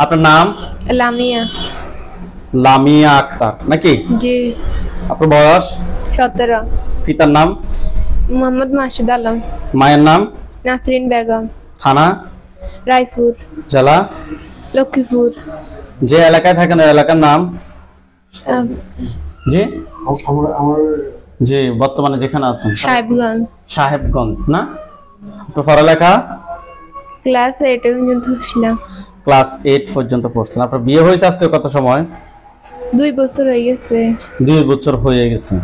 আপনার নাম? লামিয়া। লামিয়া আক্তার নাকি? জি। আপনার বয়স? 17। পিতার নাম? মোহাম্মদ মাসুদ আলম। মায়ের নাম? নাসরিন বেগম। থানা? রায়পুর। জেলা? লক্ষ্মীপুর। যে এলাকায় থাকেন এলাকার নাম? জি জি, বর্তমানে যেখানে আছেন? সাহেবগঞ্জ। সাহেবগঞ্জ না? আপনার পড়ালেখা? ক্লাস 8 পর্যন্ত ছিলাম। ক্লাস 8 পর্যন্ত পড়ছেন। আপনার বিয়ে হয়েছে আজকে কত সময়? 2 বছর হয়ে গেছে। 2 বছর হয়ে গেছে।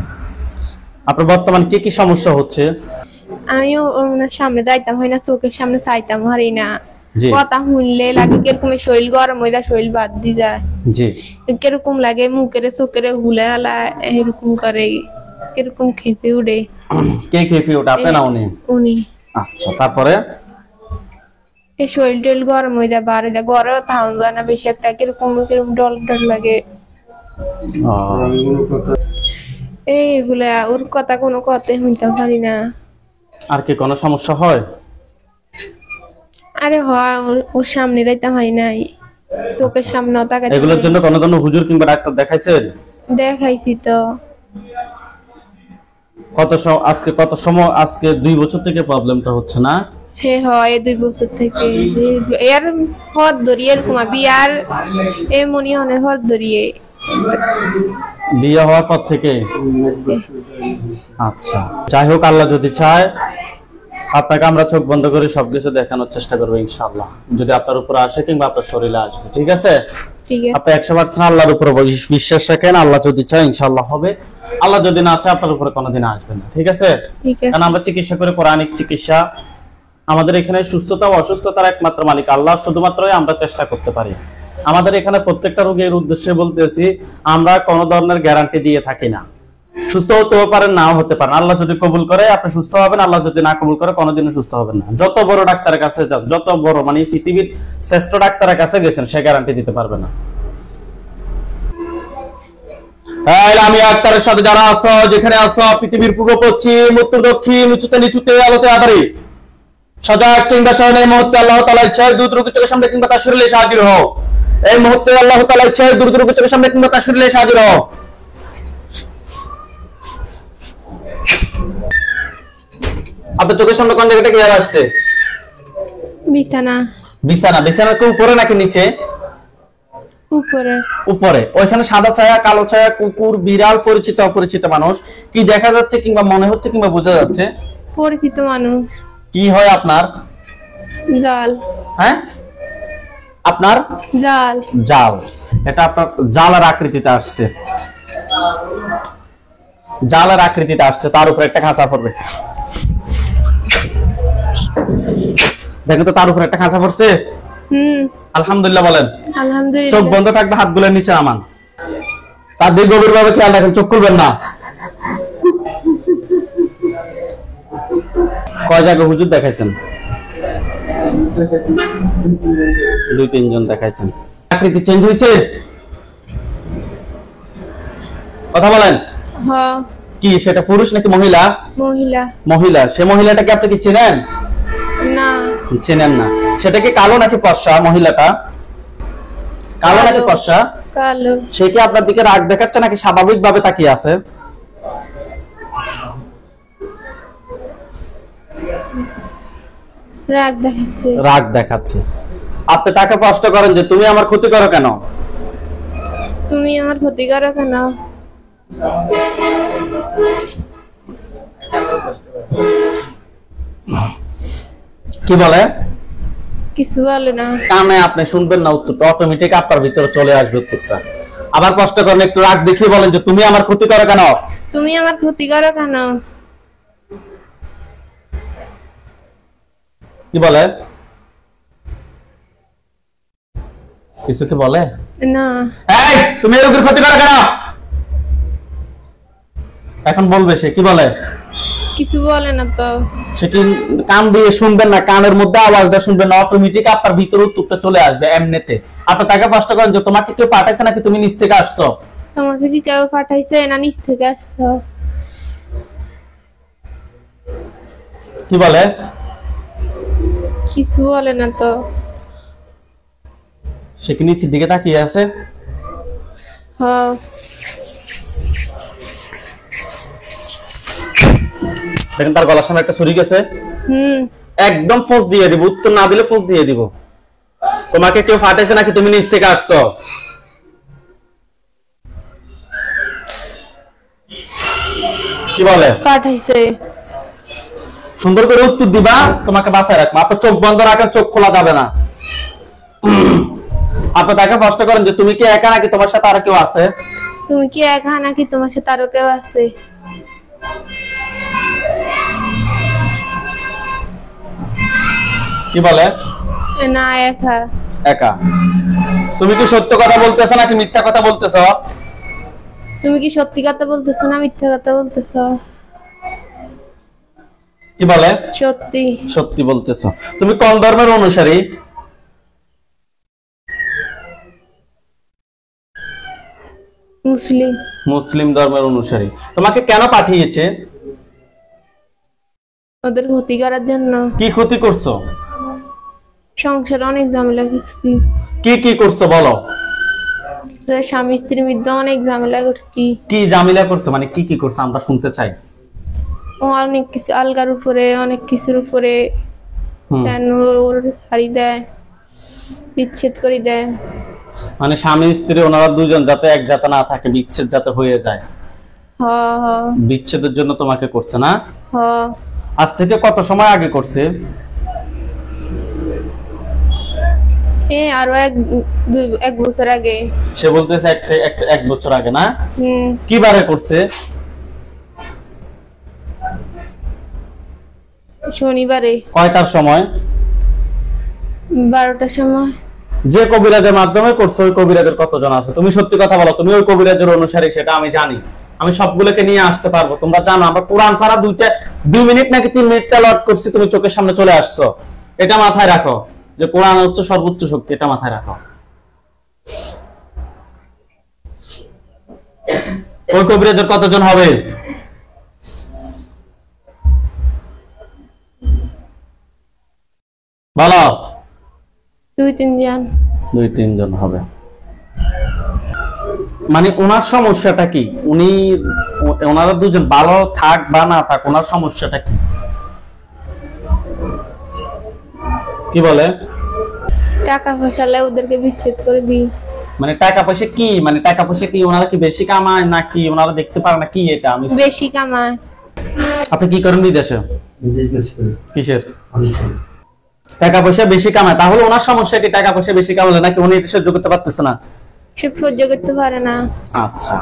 আপনার বর্তমান কি কি সমস্যা হচ্ছে? আমিও ওনার সামনে যাইতাম হয় না, চোখের সামনে চাইতাম হারি না। জি। কথা শুনলে লাগে কিরকম শরীর গরম হয়ে যায়, শরীর বাদ দিয়ে যায়। জি। কিরকম লাগে, মুখের চোখের হুলে হালা এরকম করে, কিরকম খেপে উঠে। কে খেপে ওঠে, আপনি না উনি? উনি। আচ্ছা, তারপরে? এই শরীর টরীর গরম হয়ে যায়, বাড়ে যায়, ঘরে থাউন যায় না বেশি একটা, কিরকম কিরকম ডর ডর লাগে। এইগুলা ওর কথা কোনো কথাই শুনতে পারি না। আর কি কোনো সমস্যা হয়? আরে হয়, ওর সামনে যাইতে পারি নাই, চোখের সামনে তাকাইতে। এগুলোর জন্য কোনো কোনো হুজুর কিংবা ডাক্তার দেখাইছেন? দেখাইছি তো। আজকে কত সময়, আজকে 2 বছর থেকে প্রবলেমটা হচ্ছে না? হ্যাঁ হয়, 2 বছর থেকে এর হদ ধরিয়ে এরকম বিয়ার এমনই অনেক হদ ধরিয়ে বিয়ে হওয়ার পর থেকে। আচ্ছা, যাই হোক, আল্লাহ যদি চায় আপনাকে আমরা চোখ বন্ধ করে সবকিছু দেখানোর চেষ্টা করবো ইনশাআল্লাহ, যদি আপনার উপর আসে কিংবা আপনার শরীরে আসবে। ঠিক আছে? আপনি 100% আল্লাহর উপর বিশ্বাস রাখেন, আল্লাহ যদি চায় ইনশাআল্লাহ হবে, আল্লাহ যদি না চায় আপনার উপরে কোনোদিন আসবে না। ঠিক আছে? কারণ আমরা চিকিৎসা করে কোরআনিক চিকিৎসা, আমাদের এখানে সুস্থতা ও অসুস্থতার একমাত্র মালিক আল্লাহ, শুধুমাত্রই আমরা চেষ্টা করতে পারি। আমাদের এখানে প্রত্যেকটা রোগীর উদ্দেশ্যে বলতেছি, আমরা কোনো ধরনের গ্যারান্টি দিয়ে থাকি না। সুস্থ হতেও পারেন, নাও হতে পারেন। আল্লাহ যদি কবুল করে আপনি সুস্থ হবেন, আল্লাহ যদি না কবুল করে কোনোদিনও সুস্থ হবেন না। যত বড় ডাক্তারের কাছে যান, যত বড় মানে পৃথিবীর শ্রেষ্ঠ ডাক্তারের কাছে গেছেন, সে গ্যারান্টি দিতে পারবে না। আমি আক্তারের সাথে যারা আছো, যেখানে আছো, পৃথিবীর পূর্ব পশ্চিম উত্তর দক্ষিণ উঁচুতে নিচুতে আলোতে আধারে সজাগ কিংবা শয়নে, এই মুহূর্তে আল্লাহ তাআলা ইচ্ছায় দ্রুত রোগীর চোখের সামনে কিংবা তার শরীরে এসে হাজির হও। এই মুহূর্তে আল্লাহ তাআলা ইচ্ছায় দ্রুত রোগীর চোখের সামনে কিংবা তার শরীরে এসে হাজির হও। আপনার চোখের সামনে কোন জায়গা থেকে বের আসছে? বিছানা। বিছানা? বিছানার কি উপরে নাকি নিচে? উপরে। উপরে। ওইখানে সাদা ছায়া, কালো ছায়া, কুকুর, বিড়াল, পরিচিত অপরিচিত মানুষ, কি দেখা যাচ্ছে কিংবা মনে হচ্ছে কিংবা বোঝা যাচ্ছে? পরিচিত মানুষ। কি হয় আপনার? জাল। হ্যাঁ, আপনার জাল। জাল। এটা আপনার জালের আকৃতিতে আসছে, জালের আকৃতিতে আসছে, তার উপরে একটা খাঁচা পড়বে। দেখেন তো, তার উপরে একটা খাঁচা পড়ছে। আলহামদুলিল্লাহ বলেন। আলহামদুলিল্লাহ। চোখ বন্ধ থাকবে, হাতগুলো নিচে নামান। তার দিকে গভীর ভাবে খেয়াল রাখেন, চোখ খুলবেন না। কয় জায়গায় হুজুর দেখাইছেন? 2-3 জন দেখাইছেন। আকৃতি চেঞ্জ হয়েছে? কথা বলেন। হ্যাঁ। কি সেটা পুরুষ নাকি মহিলা? মহিলা। মহিলা। সে মহিলাটাকে আপনি কি চেনেন? না। চেনেন না। সেটা কি কালো নাকি ফর্সা? মহিলাটা কালো নাকি ফর্সা? কালো। সে কি আপনার দিকে রাগ দেখাচ্ছে নাকি স্বাভাবিক ভাবে তাকিয়ে আছে? রাগ দেখাচ্ছে। রাগ দেখাচ্ছে। আপনি তাকে প্রশ্ন করেন যে তুমি আমার ক্ষতি করো কেন? তুমি আমার ক্ষতি করো কেন? কি বলে? কিছু বলে না। কানে আপনি শুনবেন না, উত্তরটা অটোমেটিক আপনার ভিতরে চলে আসবে উত্তরটা। আবার প্রশ্ন করেন, একটু রাগ দেখিয়ে বলেন যে তুমি আমার ক্ষতি করো কেন? তুমি আমার ক্ষতি করো কেন? কি বলে? কিছু কি বলে না? এই তুমি এই রোগীর ক্ষতি করো কেন? এখন বলবে সে কি বলে? কিছু বলে না তো। সে কি কান দিয়ে শুনবেন না, কানের মধ্যে আওয়াজটা শুনবেন না, অটোমেটিক আপনার ভিতরে উত্তরটা চলে আসবে এমনিতে। আপনি তাকে প্রশ্ন করেন যে তোমাকে কেউ পাঠাইছে নাকি তুমি নিচ থেকে আসছো? তোমাকে কি কেউ পাঠাইছে না নিচ থেকে আসছো? কি বলে? কিছু বলে না তো। সে কি নিচের দিকে তাকিয়ে আছে? হ্যাঁ। দেখেন তার গলার সামনে একটা ছুরি গেছে। একদম ফোঁস দিয়ে দিব, উত্তর না দিলে ফোঁস দিয়ে দিব। তোমাকে কেউ ফাটাইছে নাকি তুমি নিচ থেকে আসছো? কি বলে? পাঠাইছে। সুন্দর করে উত্তর দিবা, তোমাকে বাঁচায় রাখবো। আপনার চোখ বন্ধ রাখার, চোখ খোলা যাবে না। আপনি তাকে প্রশ্ন করেন যে তুমি কি একা নাকি তোমার সাথে আরো কেউ আছে? তুমি কি একা নাকি তোমার সাথে আরো কেউ আছে? কি বলে? না, একা। একা। তুমি কি সত্য কথা বলতেছো নাকি মিথ্যা কথা বলতেছো? তুমি কি সত্যি কথা বলতেছো না মিথ্যা কথা বলতেছো? কি বলে? সত্যি। সত্যি বলতেছো। তুমি কোন ধর্মের অনুসারী? মুসলিম। মুসলিম ধর্মের অনুসারী। তোমাকে কেন পাঠিয়েছে? ওদের ক্ষতি করার জন্য। কি ক্ষতি করছো? সংসারে অনেক ঝামেলা করছি। কি কি করছো বলো? স্বামী স্ত্রীর মধ্যে অনেক ঝামেলা করছি। কি ঝামেলা করছো মানে কি কি করছো আমরা শুনতে চাই। অনেক কিছু আলগার উপরে, অনেক কিছুর উপরে ছাড়ি দেয়, বিচ্ছেদ করে দেয়। মানে স্বামী স্ত্রী ওনারা দুজন যাতে এক জাতে না থাকে, বিচ্ছেদ যাতে হয়ে যায়। বিচ্ছেদের জন্য তোমাকে করছে না? আজ থেকে কত সময় আগে করছে? আরো এক বছর আগে। সে বলতেছে এক বছর আগে না? কি বারে করছে? শনিবারে। কয়টার সময়? 12টার সময়। যে কবিরাজের মাধ্যমে করছে ওই কবিরাজের কতজন আছে? তুমি সত্যি কথা বলো, তুমি ওই কবিরাজের অনুসারী, সেটা আমি জানি। আমি সবগুলোকে নিয়ে আসতে পারবো, তোমরা জানো। আমরা কোরআন ছাড়া 2 মিনিট নাকি 3 মিনিট তেলাওয়াত করছি, তুমি চোখের সামনে চলে আসছো। এটা মাথায় রাখো যে কোরআন হচ্ছে সর্বোচ্চ শক্তি, এটা মাথায় রাখো। ওই কবিরাজের কতজন হবে? বলো। 2-3 জন। 2-3 জন হবে। মানে ওনার সমস্যাটা কি? ওনারা দুজন ভালো থাক বা না থাক, ওনার সমস্যাটা কি? কি বলে? টাকা পয়সা লে ওদেরকে বিচ্ছেদ করে দিই। মানে টাকা পয়সা কি? মানে টাকা পয়সা কি ওনারা কি বেশি কামায় নাকি ওনারা দেখতে পারে না কি? এটা আমি বেশি কামায়। আপনি কি করেন বিদেশে? বিজনেস করি। কিসের? অনলাইন। টাকা পয়সা বেশি কামায়, তাহলে ওনার সমস্যা কি? টাকা পয়সা বেশি কামালে নাকি উনি এটা সহ্য করতে পারতেছে না? সে সহ্য করতে পারে না। আচ্ছা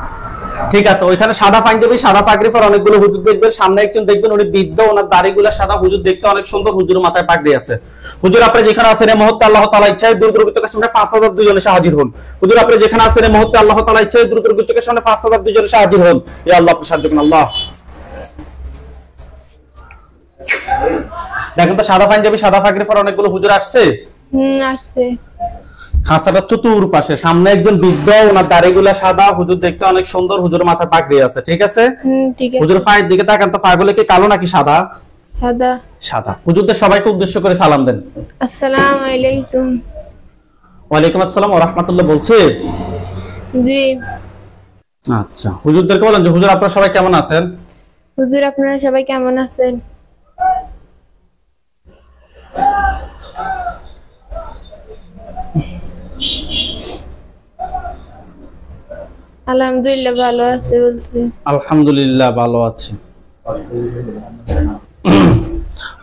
ঠিক আছে। ওইখানে সাদা পাঞ্জাবি, সাদা পাগড়ি পর অনেকগুলো হুজুর দেখবেন। সামনে একজন দেখবেন উনি বৃদ্ধ, ওনার দাড়িগুলো সাদা, হুজুর দেখতে অনেক সুন্দর, হুজুর মাথায় পাগড়ি আছে। হুজুর আপনি যেখানে আছেন এই মুহূর্তে আল্লাহ তাআলা ইচ্ছায় দ্রুত চোখের সামনে 5000 দুইজন এসে হাজির হন। হুজুর আপনি যেখানে আছেন এই মুহূর্তে আল্লাহ তাআলা ইচ্ছায় দ্রুত চোখের সামনে 5000 দুইজন এসে হাজির হন। ইয়া আল্লাহ আপনি সাহায্য করুন আল্লাহ। দেখেন তো সাদা পাঞ্জাবি, সাদা পাগড়ি পর অনেকগুলো হুজুর আসছে। আসছে। খাঁচাটা চতুর্পাশে, সামনে একজন বৃদ্ধ, ওনার দাড়িগুলা সাদা, হুজুর দেখতে অনেক সুন্দর, হুজুর মাথায় পাগড়ি আছে। ঠিক আছে? ঠিক আছে। হুজুর পায়ের দিকে তাকান তো, পাগুলো কি কালো নাকি সাদা? সাদা। সাদা। হুজুরদের সবাইকে উদ্দেশ্য করে সালাম দেন। আসসালামু আলাইকুম। ওয়ালাইকুম আসসালাম ওয়া রাহমাতুল্লাহ বলছে। জি। আচ্ছা, হুজুরদেরকে বলেন যে হুজুর আপনারা সবাই কেমন আছেন? হুজুর আপনারা সবাই কেমন আছেন? আলহামদুলিল্লাহ ভালো আছে বলছি। আলহামদুলিল্লাহ ভালো আছি।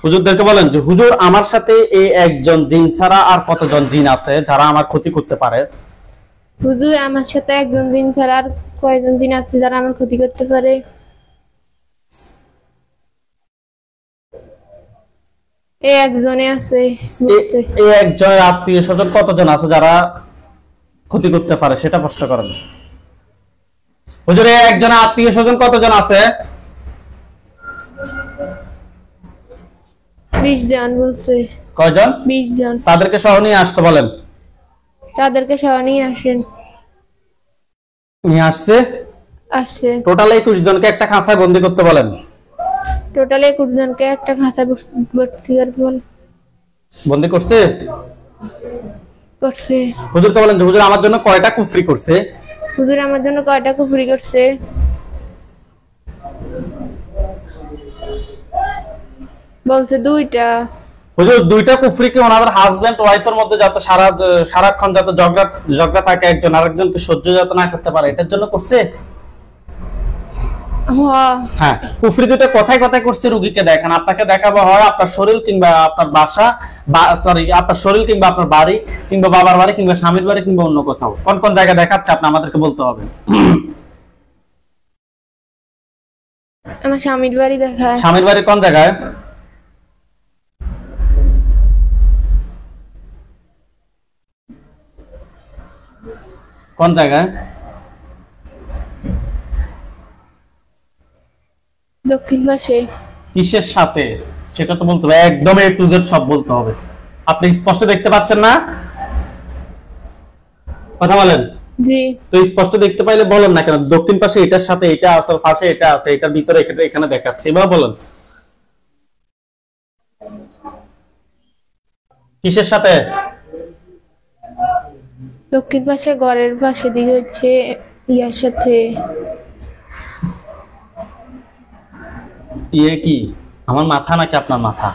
হুজুরদেরকে বলেন যে হুজুর আমার সাথে এই একজন জিন ছাড়া আর কতজন জিন আছে যারা আমার ক্ষতি করতে পারে? হুজুর আমার সাথে একজন জিন ছাড়া আর কয়জন জিন আছে যারা আমার ক্ষতি করতে পারে? এই একজনে আছে। এই একজন আত্মীয় স্বজন কতজন আছে যারা ক্ষতি করতে পারে সেটা প্রশ্ন করেন। হুজুর এই একজন আত্মীয় স্বজন কতজন আছে? 20 জন বলছে। কয়জন? 20 জন। তাদেরকে সহ নিয়ে আসতে বলেন। তাদেরকে সহ নিয়ে আসেন। নিয়ে আসছে। আসছে। টোটাল 21 জনকে একটা খাঁচায় বন্দী করতে বলেন। টোটাল 21 জনকে একটা খাঁচায় ভর্তি করতে বলেন। বন্দী করছে? করছে। হুজুরকে বলেন যে হুজুর আমার জন্য কয়টা কুফরি করছে? হুজুর আমার জন্য কয়টা কুফরি করছে? বলছে 2টা। হুজুর 2টা কুফরি কি ওনাদের হাজবেন্ড ওয়াইফের মধ্যে যাতে সারাক্ষণ যাতে ঝগড়া থাকে, একজন আরেকজনকে সহ্য যাতে না করতে পারে, এটার জন্য করছে? হ্যাঁ, কুফরি 2টা কথায় কথায় করছে। রোগীকে দেখেন, আপনাকে দেখাবো হয় আপনার শরীর কিংবা আপনার বাসা, আপনার শরীর কিংবা আপনার বাড়ি কিংবা বাবার বাড়ি কিংবা স্বামীর বাড়ি কিংবা অন্য কোথাও। কোন কোন জায়গায় দেখাচ্ছে আপনি আমাদেরকে বলতে হবে। আমার স্বামীর বাড়ি দেখায়। স্বামীর বাড়ি কোন জায়গায়? কোন জায়গায়? দক্ষিণ পাশে। কিসের সাথে সেটা তো বলতে হবে, একদম A to Z সব বলতে হবে। আপনি স্পষ্ট দেখতে পাচ্ছেন না? কথা বলেন। জি। তো স্পষ্ট দেখতে পাইলে বলেন না কেন দক্ষিণ পাশে এটার সাথে এটা আছে, পাশে এটা আছে, এটার ভিতরে এখানে দেখাচ্ছে, এবার বলেন কিসের সাথে? দক্ষিণ পাশে ঘরের পাশে দিকে হচ্ছে ইয়ার সাথে। ইয়ে কি আমার মাথা নাকি আপনার মাথা?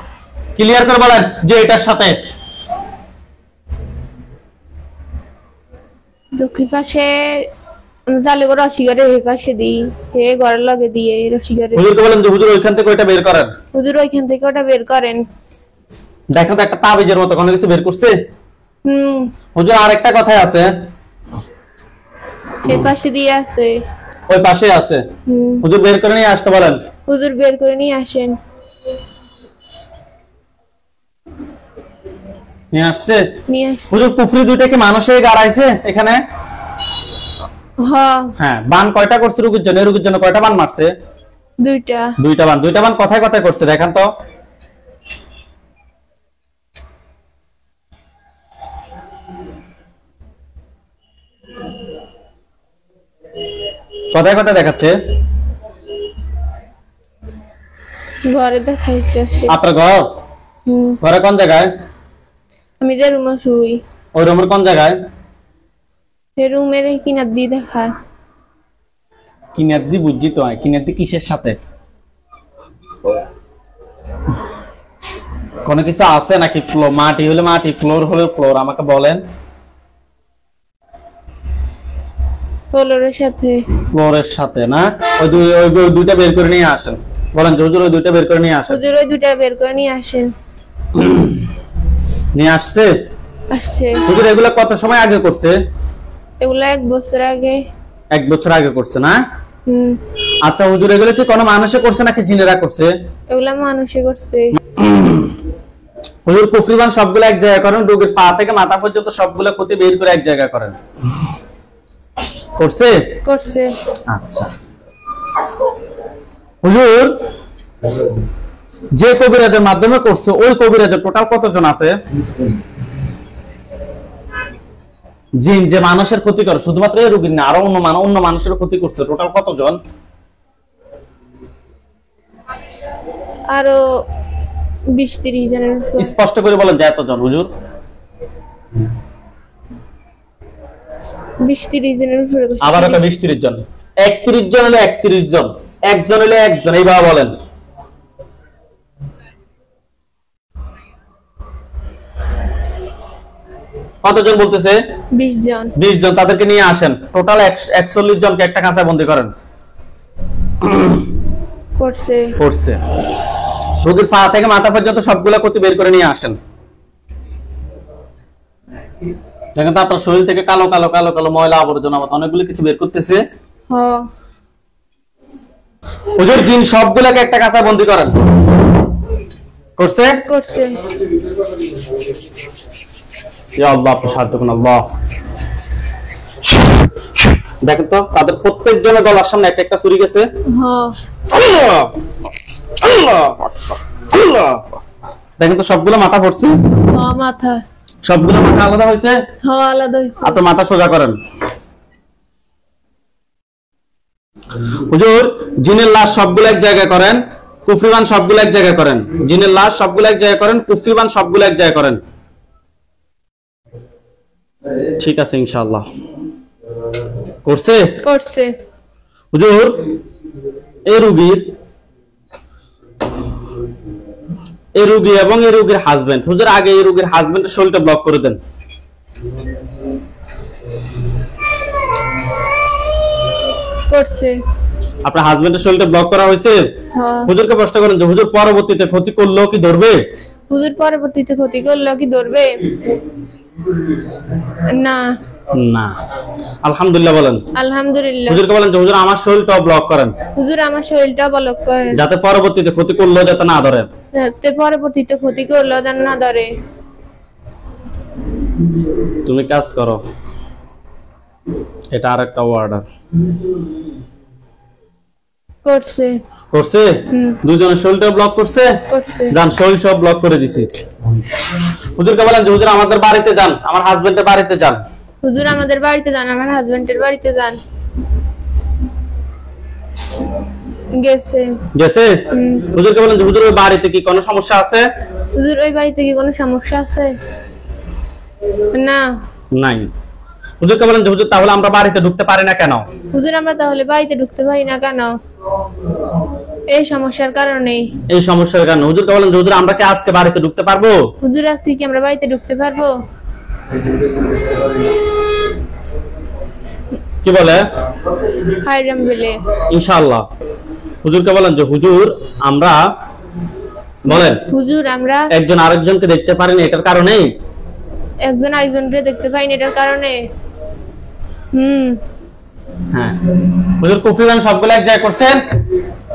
ক্লিয়ার করে বলেন যে এটার সাথে। দক্ষিণ পাশে জালে করে রসিগরে এই পাশে দিই, হে ঘরের লগে দিয়ে রসিগরে। হুজুরকে বলেন যে হুজুর ওইখান থেকে ওইটা বের করেন। হুজুর ওইখান থেকে ওটা বের করেন। দেখো তো একটা তাবিজের মতো কোনো কিছু বের করছে। হুজুর আরেকটা কথাই আছে, এই পাশে দিয়ে আছে, ওই পাশে আছে। হুজুর বের করে নিয়ে আসতে বলেন। হুজুর বের করে নিয়ে আসেন। নিয়ে আসছে। আসছে। হুজুর কুফরি 2টা কি মানুষে গাড়াইছে এখানে? হ্যাঁ। বান কয়টা করছে রোগীর জন্য? রোগীর জন্য কয়টা বান মারছে? 2টা। 2টা বান। 2টা বান কথায় কথায় করছে, দেখেন তো। কথায় কথায় দেখাচ্ছে। ঘরে দেখাইছে। আপনার ঘর? ঘরে কোন জায়গায়? আমি যে রুমে শুই। ওই রুমের কোন জায়গায়? এই রুমের কিনার দিয়ে দেখায়। কিনার দি বুঝছি তো, কিনার দি কিসের সাথে? কোন কিছু আছে নাকি? ফ্লোর মাটি হলে মাটি, ফ্লোর হলে ফ্লোর, আমাকে বলেন। ফ্লোরের সাথে। ফ্লোরের সাথে না? ওই 2টা বের করে নিয়ে আসেন। বলেন যে হুজুর ওই 2টা বের করে নিয়ে আসেন। হুজুর ওই 2টা বের করে নিয়ে আসেন। নিয়ে আসছে? আসছে। হুজুর এগুলো কত সময় আগে করছে? এগুলো 1 বছর আগে। 1 বছর আগে করছে না? আচ্ছা হুজুর এগুলো কি কোনো মানুষে করছে নাকি জিনেরা করছে? এগুলো মানুষে করছে। হুজুর কুফরিবান সবগুলো এক জায়গায় করেন, রোগীর পা থেকে মাথা পর্যন্ত সবগুলো ক্ষতি বের করে এক জায়গায় করেন। করছে? করছে। আচ্ছা হুজুর যে কবিরাজের মাধ্যমে করছে, ওই কবিরাজের টোটাল কতজন আছে? জিন যে মানুষের ক্ষতি করে, শুধুমাত্র এই রোগীর না, আরো অন্য মানুষের ক্ষতি করছে, টোটাল কতজন? আরো 20-30 জনের। স্পষ্ট করে বলেন যে এতজন। হুজুর 20-30 জনের উপরে। আবার একটা 20-30 জন। 31 জন হলে 31 জন, একজন হলে একজন, এইভাবে বলেন। কতজন বলতেছে? 20 জন। 20 জন, তাদেরকে নিয়ে আসেন। টোটাল 41 জনকে একটা কাঁচায় বন্দী করেন। করছে। রোগীর পা থেকে মাথা পর্যন্ত সবগুলো ক্ষতি বের করে নিয়ে আসেন। দেখেন তো আপনার শরীর থেকে কালো কালো কালো কালো ময়লা আবর্জনা মতো অনেকগুলো কিছু বের করতেছে। হুজুর জিন সবগুলোকে একটা কাঁচায় বন্দী করেন। করছে? ইয়া আল্লাহ, আপনি সাহায্য করুন আল্লাহ। দেখেন তো তাদের প্রত্যেকজনের গলার সামনে একটা একটা ছুরি গেছে। দেখেন তো সবগুলো মাথা পড়ছে। সবগুলো মাথা আলাদা হয়েছে। আপনার মাথা সোজা করেন। হুজুর জিনের লাশ সবগুলো এক জায়গায় করেন, কুফরিবান সবগুলো এক জায়গায় করেন। জিনের লাশ সবগুলো এক জায়গায় করেন, কুফরিবান সবগুলো এক জায়গায় করেন। ঠিক আছে ইনশাআল্লাহ। করছে করছে। হুজুর এই রোগী এবং এই রোগীর হাজবেন্ড, হুজুর আগে এই রোগীর হাজবেন্ডের শরীরটা ব্লক করে দেন। করছে। আপনার হাজবেন্ডের শরীরটা ব্লক করা হয়েছে? হ্যাঁ। হুজুরকে প্রশ্ন করেন যে হুজুর পরবর্তীতে ক্ষতি করলো কি ধরবে? হুজুর পরবর্তীতে ক্ষতি করলো কি ধরবে? না। না। আলহামদুলিল্লাহ বলেন। আলহামদুলিল্লাহ। হুজুরকে বলেন যে হুজুর আমার শরীরটা ব্লক করেন, হুজুর আমার শরীরটা ব্লক করেন, যাতে পরবর্তীতে ক্ষতি করলো যাতে না ধরে। যাতে পরবর্তীতে ক্ষতি করলো যাতে না ধরে। তুমি কাজ করো, এটা আরেকটা অর্ডার। করছে। করছে? দুজনের শরীরটা ব্লক করছে? করছে। যান শরীর সব ব্লক করে দিছি। হুজুরকে বলেন যে হুজুর আমাদের বাড়িতে যান, আমার হাজবেন্ডের বাড়িতে যান। হুজুর আমাদের বাড়িতে যান, আমার হাজবেন্ডের বাড়িতে যান। গেছে। গেছে? হুজুরকে বলেন যে হুজুর ওই বাড়িতে কি কোনো সমস্যা আছে? হুজুর ওই বাড়িতে কি কোনো সমস্যা আছে? না। নাই। হুজুরকে বলেন যে হুজুর তাহলে আমরা বাড়িতে ঢুকতে পারি না কেন? হুজুর আমরা তাহলে বাড়িতে ঢুকতে পারি না কেন? এই সমস্যার কারণে। এই সমস্যার কারণে। হুজুরকে বলেন যে হুজুর আমরা কি আজকে বাড়িতে ঢুকতে পারবো? হুজুর আজকে কি আমরা বাড়িতে ঢুকতে পারবো? কি বলে? হাইরাম বলে। ইনশাআল্লাহ। হুজুরকে বলেন যে হুজুর আমরা, বলেন হুজুর আমরা একজন আরেকজনকে দেখতে পারি না এটার কারণে? একজন আরেকজনকে দেখতে পাই না এটার কারণে। হ্যাঁ। হুজুর কুফরিবান সবগুলো এক জায়গায় করছেন?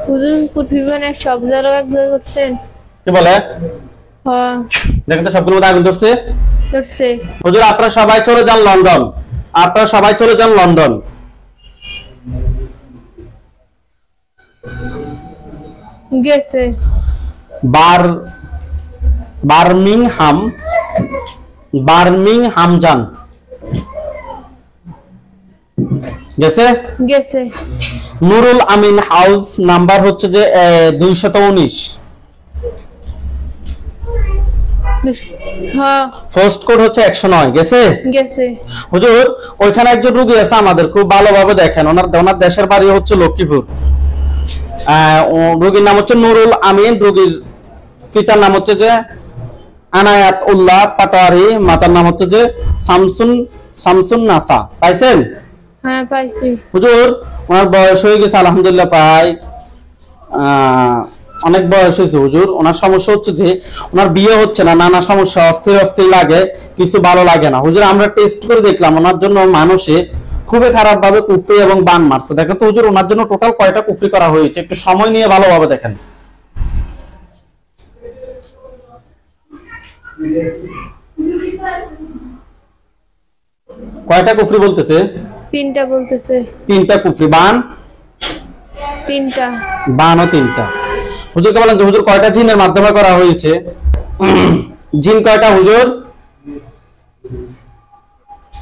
হুজুর কুফরিবান সব জায়গায় এক জায়গায় করছেন। কি বলে? হ্যাঁ। দেখেন তো সবগুলো মধ্যে আগুন ধরছে। করছে। হুজুর আপনারা সবাই চলে যান লন্ডন, আপনারা সবাই চলে যান লন্ডন। গেছে। বার্মিংহাম যান। গেছে? গেছে। নুরুল আমিন হাউস নাম্বার হচ্ছে যে 219। হ্যাঁ। ফার্স্ট কোড হচ্ছে 109। গেছে? গেছে। হুজুর ওইখানে একজন রোগী আছে আমাদের, খুব ভালোভাবে দেখেন, ওনার দেশের বাড়ি হচ্ছে লক্ষ্মীপুর। রোগীর নাম হচ্ছে নুরুল আমিন, রোগীর পিতার নাম হচ্ছে যে আনায়াত উল্লাহ পাটোয়ারি, মাতার নাম হচ্ছে যে শামসুন নাসা। পাইছেন? হ্যাঁ পাইছি। হুজুর ওনার বয়স হয়ে গেছে আলহামদুলিল্লাহ, প্রায় অনেক বয়স হয়েছে হুজুর। ওনার সমস্যা হচ্ছে যে ওনার বিয়ে হচ্ছে না, নানা সমস্যা, অস্থির লাগে, কিছু ভালো লাগে না। হুজুর আমরা টেস্ট করে দেখলাম ওনার জন্য মানুষে খুবই খারাপ ভাবে কুফরি এবং বান মারছে। দেখেন তো হুজুর ওনার জন্য টোটাল কয়টা কুফরি করা হয়েছে, একটু সময় নিয়ে ভালোভাবে দেখেন। কয়টা কুফরি বলতেছে? 3টা বলতেছে। 3টা কুফরি। বান? 3টা। বানও 3টা। হুজুরকে বলেন যে হুজুর কয়টা জিনের মাধ্যমে করা হয়েছে? জিন কয়টা হুজুর?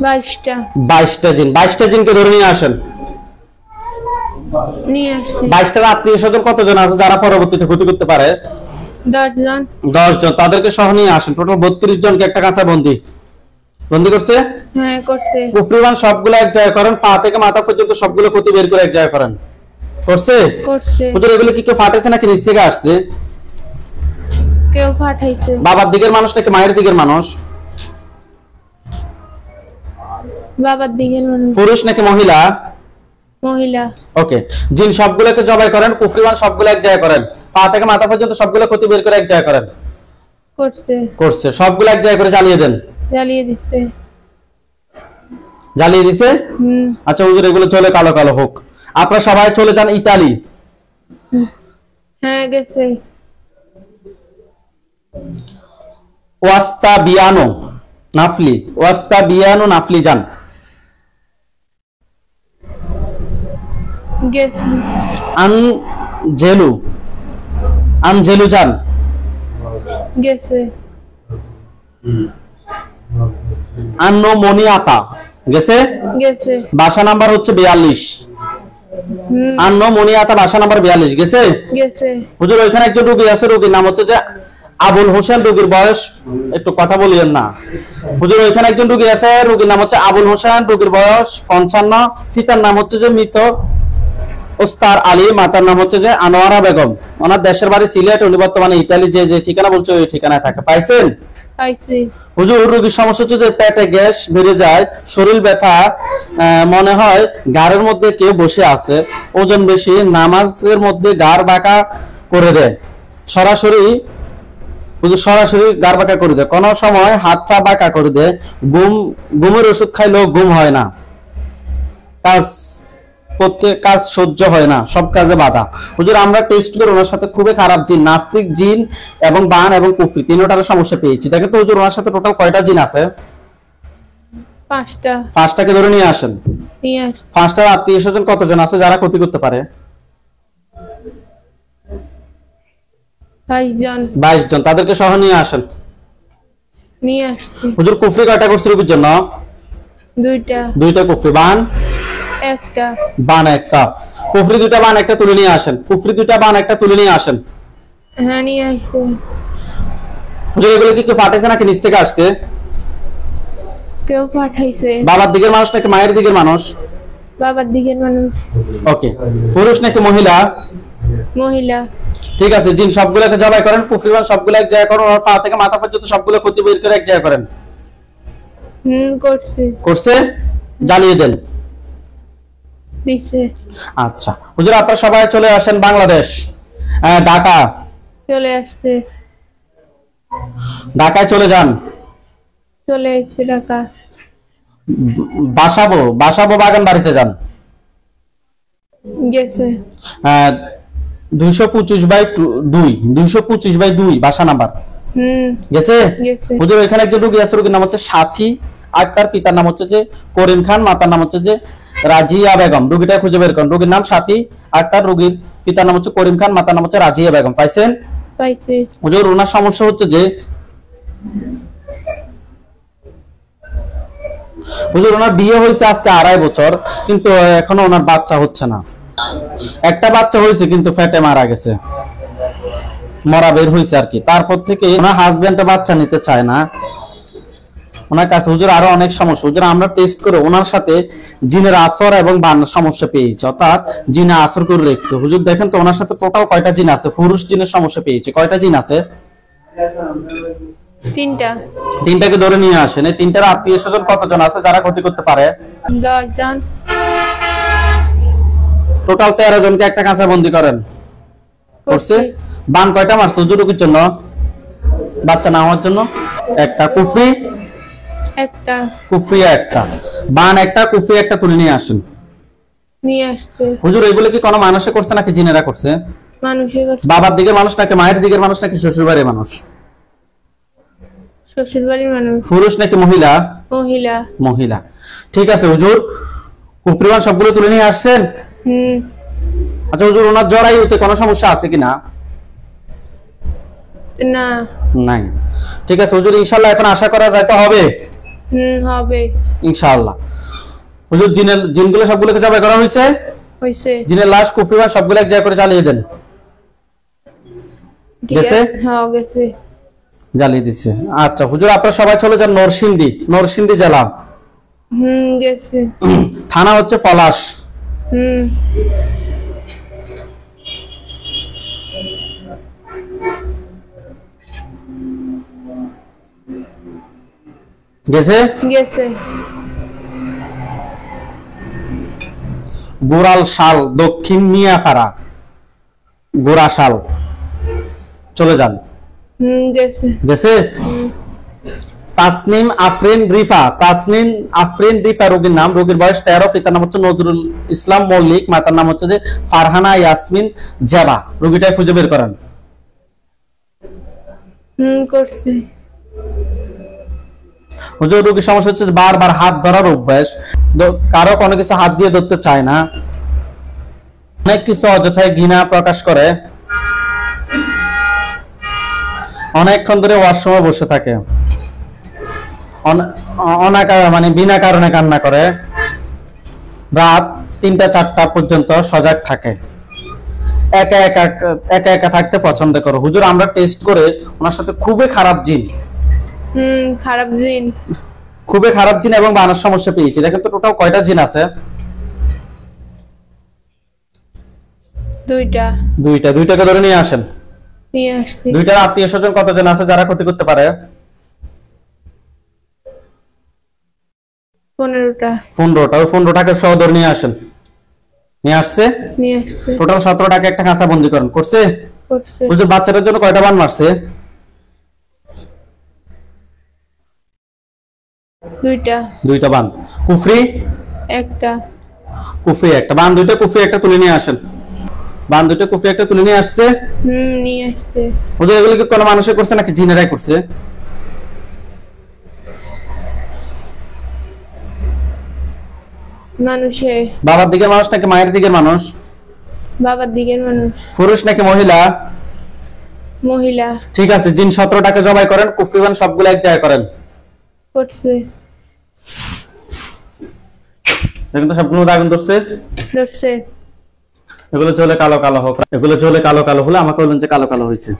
22টা। 22টা জিন। 22টা জিনকে ধরে নিয়ে আসেন। নিয়ে আসছি। 22টার আত্মীয় স্বজন কতজন আছে যারা পরবর্তীতে ক্ষতি করতে পারে? 10 জন। 10 জন। তাদেরকে সহ নিয়ে আসেন। টোটাল 32 জনকে একটা কাঁচা বন্দি করছে। হ্যাঁ করছে। কুফরিবান সবগুলো এক জায়গায় করেন, পা থেকে মাথা পর্যন্ত সবগুলো ক্ষতি বের করে এক জায়গায় করেন। করছে? করছে। হুজুর এগুলো কি কেউ ফাটাইছে নাকি নিচ থেকে আসছে? কেউ পাঠাইছে। বাবার দিকের মানুষ নাকি মায়ের দিকের মানুষ? বাবার দিকের মানুষ। পুরুষ নাকি মহিলা? মহিলা। ওকে। জিন সবগুলোকে জবাই করেন, কুফরিবান সবগুলো এক জায়গায় করেন, পা থেকে মাথা পর্যন্ত সবগুলো ক্ষতি বের করে এক জায়গায় করেন। করছে। সবগুলো এক জায়গায় করে জ্বালিয়ে দেন। জ্বালিয়ে দিছে? আচ্ছা হুজুর এগুলো চলে কালো কালো হোক। আপনারা সবাই চলে যান ইতালি। হ্যাঁ গেছে। ওয়াস্তাবিয়ানো নাফলি যান। গেছে। আনজেলু যান। গেছে। আন্নোমোনিয়াতা গেছে? গেছে। বাসা নাম্বার হচ্ছে 42। আন্নোমোনিয়াতা বাসা নাম্বার 42। গেছে? গেছে। হুজুর ওইখানে একজন রোগী আছে, রোগীর নাম হচ্ছে যে আবুল হোসেন, রোগীর বয়স একটু কথা বলিয়েন না হুজুর। ওইখানে একজন রোগী আছে, রোগীর নাম হচ্ছে আবুল হোসেন, রোগীর বয়স 55, পিতার নাম হচ্ছে যে মৃত ওস্তার আলী, মাতার নাম হচ্ছে যে আনোয়ারা বেগম। ওনার দেশের বাড়ি সিলেট, উনি বর্তমানে ইতালি যে ঠিকানা বলছে ওই ঠিকানায় থাকে। পাইছেন? পাইছি। হুজুর রোগীর সমস্যা হচ্ছে যে পেটে গ্যাস বেড়ে যায়, শরীর ব্যথা, মনে হয় গাড়ের মধ্যে কেউ বসে আছে, ওজন বেশি, নামাজের মধ্যে গাড় বাঁকা করে দেয়, সরাসরি গাড় বাঁকা করে দেয়, কোন সময় হাত পা বাঁকা করে দেয়, ঘুমের ওষুধ খাইলেও ঘুম হয় না, কাজ সহ্য হয় না, সব কাজে বাধা। হুজুর আমরা টেস্ট করে ওনার সাথে খুবই খারাপ জিন, নাস্তিক জিন এবং বান এবং কুফরি তিনটার সমস্যা পেয়েছি। দেখেন তো হুজুর ওনার সাথে টোটাল কয়টা জিন আছে? 5টা। 5টাকে ধরে নিয়ে আসেন। 5টার আত্মীয় স্বজন কতজন আছে যারা ক্ষতি করতে পারে? 22 জন। তাদেরকে সহ নিয়ে আসেন। নিয়ে আসছি। হুজুর কুফরি কয়টা করছে রোগীর জন্য? 2টা কুফরি। বান একটা। কুফরি 2টা, বান একটা তুলে নিয়ে আসেন। কুফরি 2টা, বান একটা তুলে নিয়ে আসেন। হ্যাঁ নিয়ে আসছি। হুজুর এগুলো কি কেউ পাঠাইছে নাকি নিচ থেকে আসছে? কেউ পাঠাইছে। বাবার দিকের মানুষ নাকি মায়ের দিকের মানুষ? বাবার দিকের মানুষ। ওকে। পুরুষ নাকি মহিলা? মহিলা। ঠিক আছে, জিন সবগুলোকে জবাই করেন, কুফরিবান সবগুলো এক জায়গায় করেন, ওর পা থেকে মাথা পর্যন্ত সবগুলো ক্ষতি বের করে এক জায়গায় করেন। করছে? জ্বালিয়ে দেন। দিছে। আচ্ছা হুজুর আপনারা সবাই চলে আসেন বাংলাদেশ, ঢাকা। চলে আসছে। ঢাকায় চলে যান। চলে এসেছে ঢাকা। বাসাবো বাগান বাড়িতে যান। গেছে। 225/2 বাসা নাম্বার। গেছে? হুজুর এখানে একজন রোগী আছে, রোগীর নাম হচ্ছে সাথী আক্তার, পিতার নাম হচ্ছে যে করিম খান, মাতার নাম হচ্ছে যে রাজিয়া বেগম। রোগীটা খুঁজে বের করুন। রোগীর নাম সাথী আক্তার, রোগীর পিতার নাম হচ্ছে করিম খান, মাতার নাম হচ্ছে রাজিয়া বেগম। পাইছেন? পাইছি। হুজুর ওনার সমস্যা হচ্ছে যে হুজুর ওনার বিয়ে হয়েছে আজকে 2.5 বছর, কিন্তু এখনো ওনার বাচ্চা হচ্ছে না। একটা বাচ্চা হয়েছে কিন্তু ফেটে মারা গেছে, মরা বের হয়েছে আর কি। তারপর থেকে ওনার হাজবেন্ডটা বাচ্চা নিতে চায় না ওনার কাছে। হুজুর আরো অনেক সমস্যা। হুজুর আমরা টেস্ট করে ওনার সাথে জিনের আসর এবং বান্নার সমস্যা পেয়েছি, অর্থাৎ জিনে আসর করে রেখেছে। হুজুর দেখেন তো ওনার সাথে টোটাল কয়টা জিন আছে? পুরুষ জিনের সমস্যা পেয়েছি। কয়টা জিন আছে? 3টাকে ধরে নিয়ে আসেন। এই 3টার আত্মীয় স্বজন কতজন আছে যারা ক্ষতি করতে পারে? 10 জন। টোটাল 13 জনকে একটা কাঁচা বন্দি করেন। করছে? বান কয়টা মারছে হুজুর রোগীর জন্য? বাচ্চা না হওয়ার জন্য একটা। কুফরি একটা। বান একটা, কুফরি একটা তুলে নিয়ে আসেন। নিয়ে আসছে। হুজুর এগুলো কি কোনো মানুষে করছে নাকি জিনেরা করছে? মানুষে করছে। বাবার দিকের মানুষ নাকি মায়ের দিকের মানুষ নাকি শ্বশুর বাড়ির মানুষ? শ্বশুর বাড়ির মানুষ। পুরুষ নাকি মহিলা? মহিলা। ঠিক আছে হুজুর, কুফরিবান সবগুলো তুলে নিয়ে আসছেন। আচ্ছা হুজুর ওনার জরায়ুতে কোনো সমস্যা আছে কিনা? না। নাই। ঠিক আছে হুজুর ইনশাআল্লাহ এখন আশা করা যায় তো হবে? হবে ইনশাআল্লাহ। হুজুর জিনগুলো সবগুলোকে জবাই করা হয়েছে? জিনের লাশ কুফরিবান সবগুলো এক জায়গায় করে জ্বালিয়ে দেন। গেছে? হ্যাঁ গেছে। জ্বালিয়ে দিছে। আচ্ছা হুজুর আপনারা সবাই চলে যান নরসিংদী জেলা। গেছে। থানা হচ্ছে পলাশ। গেছে? গোড়ালশাল, দক্ষিণ মিয়াপাড়া, গোড়াশাল চলে যান। গেছে? তাসনিম আফরিন রিফা রোগীর নাম, রোগীর বয়স 13, পিতার নাম হচ্ছে নজরুল ইসলাম মল্লিক, মাতার নাম হচ্ছে যে ফারহানা ইয়াসমিন জেবা। রোগীটা খুঁজে বের করেন। হুজুর রোগীর সমস্যা হচ্ছে বারবার হাত ধরার অভ্যাস, কারো কোনো কিছু হাত দিয়ে ধরতে চায় না, অনেক কিছু অযথায় ঘৃণা প্রকাশ করে, অনেকক্ষণ ধরে ওয়াশরুমে বসে থাকে, মানে বিনা কারণে কান্না করে, রাত 3টা 4টা পর্যন্ত সজাগ থাকে, একা একা একা একা থাকতে পছন্দ করো। হুজুর আমরা টেস্ট করে ওনার সাথে খুবই খারাপ জিন, খারাপ জিন, খুবই খারাপ জিন এবং বানার সমস্যা পেয়েছি। দেখেন তো টোটাল কয়টা জিন আছে? দুইটা। দুইটাকে ধরে নিয়ে আসেন। নিয়ে আসছি। দুইটার আত্মীয় স্বজন কতজন আছে যারা ক্ষতি করতে পারে? 15টা। 15টা। ওই 15টাকে সহ ধরে নিয়ে আসেন। নিয়ে আসছে? নিয়ে আসছি। টোটাল 17টাকে একটা খাঁচা বন্দি করেন। করছে? করছে। হুজুর বাচ্চাটার জন্য কয়টা বান মারছে? দুইটা বান। কুফরি? একটা। কুফরি একটা। বান দুইটা, কুফরি একটা তুলে নিয়ে আসেন। বান দুইটা, কুফরি একটা তুলে নিয়ে আসছে? নিয়ে আসছে। হুজুর এগুলো কি কোনো মানুষে করছে নাকি জিনেরাই করছে? মানুষে। বাবার দিকের মানুষ নাকি মায়ের দিকের মানুষ? বাবার দিকের মানুষ। পুরুষ নাকি মহিলা? মহিলা। ঠিক আছে, জিন 17টাকে জবাই করেন, কুফরি বান সবগুলো এক জায়গায় করেন। করছে। দেখুন তো সবগুলো আগুন ধরছে। ধরছে। এগুলো চলে কালো কালো হোক, এগুলো চলে কালো কালো হলে আমাকে বলুন যে কালো কালো হয়েছে।